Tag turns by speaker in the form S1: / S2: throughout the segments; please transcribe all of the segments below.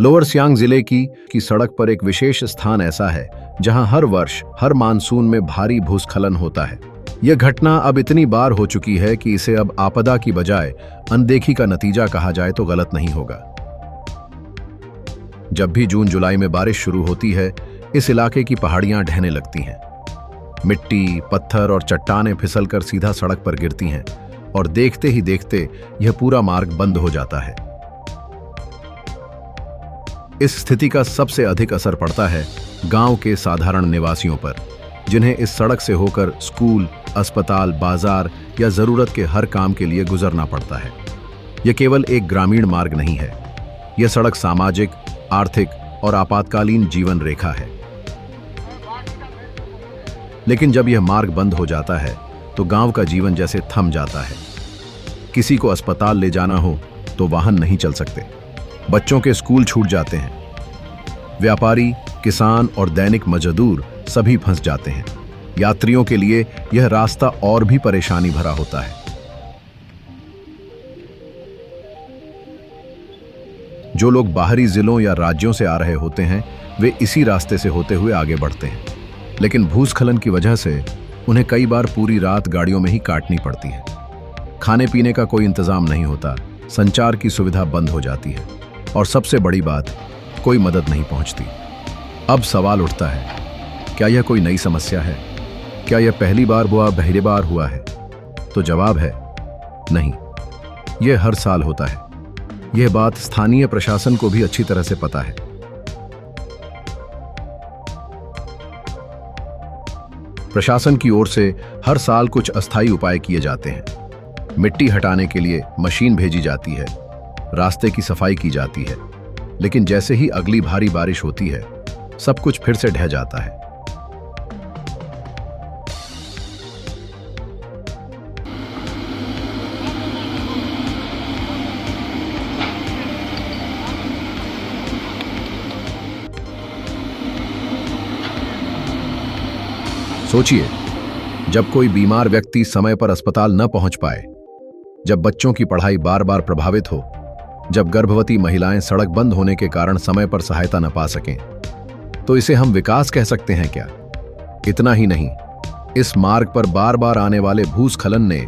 S1: Lower Siang जिले की सड़क पर एक विशेष स्थान ऐसा है जहां हर वर्ष हर मानसून में भारी भूस्खलन होता है। यह घटना अब इतनी बार हो चुकी है कि इसे अब आपदा की बजाय अनदेखी का नतीजा कहा जाए तो गलत नहीं होगा। जब भी जून जुलाई में बारिश शुरू होती है, इस इलाके की पहाड़ियां ढहने लगती हैं। मिट्टी, पत्थर और चट्टानें फिसलकर सीधा सड़क पर गिरती हैं और देखते ही देखते यह पूरा मार्ग बंद हो जाता है। इस स्थिति का सबसे अधिक असर पड़ता है गांव के साधारण निवासियों पर, जिन्हें इस सड़क से होकर स्कूल, अस्पताल, बाजार या जरूरत के हर काम के लिए गुजरना पड़ता है। यह केवल एक ग्रामीण मार्ग नहीं है, यह सड़क सामाजिक, आर्थिक और आपातकालीन जीवन रेखा है। लेकिन जब यह मार्ग बंद हो जाता है तो गांव का जीवन जैसे थम जाता है। किसी को अस्पताल ले जाना हो तो वाहन नहीं चल सकते, बच्चों के स्कूल छूट जाते हैं, व्यापारी, किसान और दैनिक मजदूर सभी फंस जाते हैं। यात्रियों के लिए यह रास्ता और भी परेशानी भरा होता है। जो लोग बाहरी जिलों या राज्यों से आ रहे होते हैं, वे इसी रास्ते से होते हुए आगे बढ़ते हैं, लेकिन भूस्खलन की वजह से उन्हें कई बार पूरी रात गाड़ियों में ही काटनी पड़ती है। खाने पीने का कोई इंतजाम नहीं होता, संचार की सुविधा बंद हो जाती है और सबसे बड़ी बात, कोई मदद नहीं पहुंचती। अब सवाल उठता है, क्या यह कोई नई समस्या है? क्या यह पहली बार हुआ है? तो जवाब है नहीं, यह हर साल होता है। यह बात स्थानीय प्रशासन को भी अच्छी तरह से पता है। प्रशासन की ओर से हर साल कुछ अस्थायी उपाय किए जाते हैं। मिट्टी हटाने के लिए मशीन भेजी जाती है, रास्ते की सफाई की जाती है, लेकिन जैसे ही अगली भारी बारिश होती है, सब कुछ फिर से ढह जाता है। सोचिए, जब कोई बीमार व्यक्ति समय पर अस्पताल न पहुंच पाए, जब बच्चों की पढ़ाई बार बार प्रभावित हो, जब गर्भवती महिलाएं सड़क बंद होने के कारण समय पर सहायता न पा सकें, तो इसे हम विकास कह सकते हैं क्या? इतना ही नहीं, इस मार्ग पर बार बार आने वाले भूस्खलन ने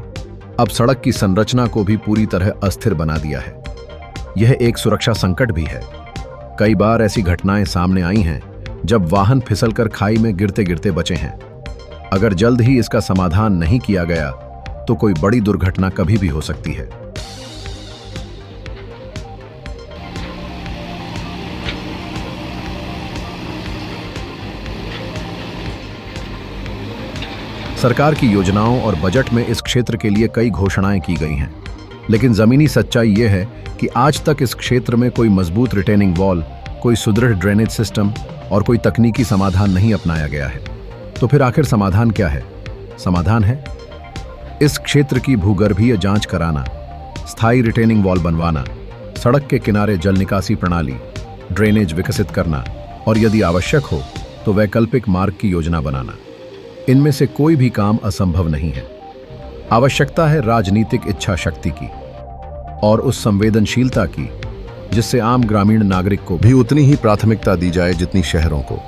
S1: अब सड़क की संरचना को भी पूरी तरह अस्थिर बना दिया है। यह एक सुरक्षा संकट भी है। कई बार ऐसी घटनाएं सामने आई हैं जब वाहन फिसलकर खाई में गिरते गिरते बचे हैं। अगर जल्द ही इसका समाधान नहीं किया गया तो कोई बड़ी दुर्घटना कभी भी हो सकती है। सरकार की योजनाओं और बजट में इस क्षेत्र के लिए कई घोषणाएं की गई हैं, लेकिन जमीनी सच्चाई यह है कि आज तक इस क्षेत्र में कोई मजबूत रिटेनिंग वॉल, कोई सुदृढ़ ड्रेनेज सिस्टम और कोई तकनीकी समाधान नहीं अपनाया गया है। तो फिर आखिर समाधान क्या है? समाधान है इस क्षेत्र की भूगर्भीय जांच कराना, स्थायी रिटेनिंग वॉल बनवाना, सड़क के किनारे जल निकासी प्रणाली, ड्रेनेज विकसित करना और यदि आवश्यक हो तो वैकल्पिक मार्ग की योजना बनाना। इनमें से कोई भी काम असंभव नहीं है। आवश्यकता है राजनीतिक इच्छा शक्ति की और उस संवेदनशीलता की जिससे आम ग्रामीण नागरिक को भी उतनी ही प्राथमिकता दी जाए जितनी शहरों को।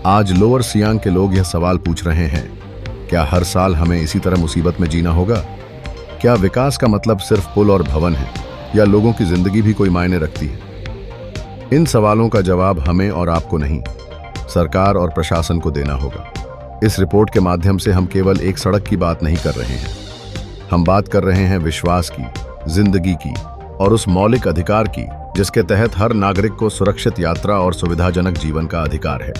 S1: आज लोअर सियांग के लोग यह सवाल पूछ रहे हैं, क्या हर साल हमें इसी तरह मुसीबत में जीना होगा? क्या विकास का मतलब सिर्फ पुल और भवन है, या लोगों की जिंदगी भी कोई मायने रखती है? इन सवालों का जवाब हमें और आपको नहीं, सरकार और प्रशासन को देना होगा। इस रिपोर्ट के माध्यम से हम केवल एक सड़क की बात नहीं कर रहे हैं, हम बात कर रहे हैं विश्वास की, जिंदगी की और उस मौलिक अधिकार की जिसके तहत हर नागरिक को सुरक्षित यात्रा और सुविधाजनक जीवन का अधिकार है।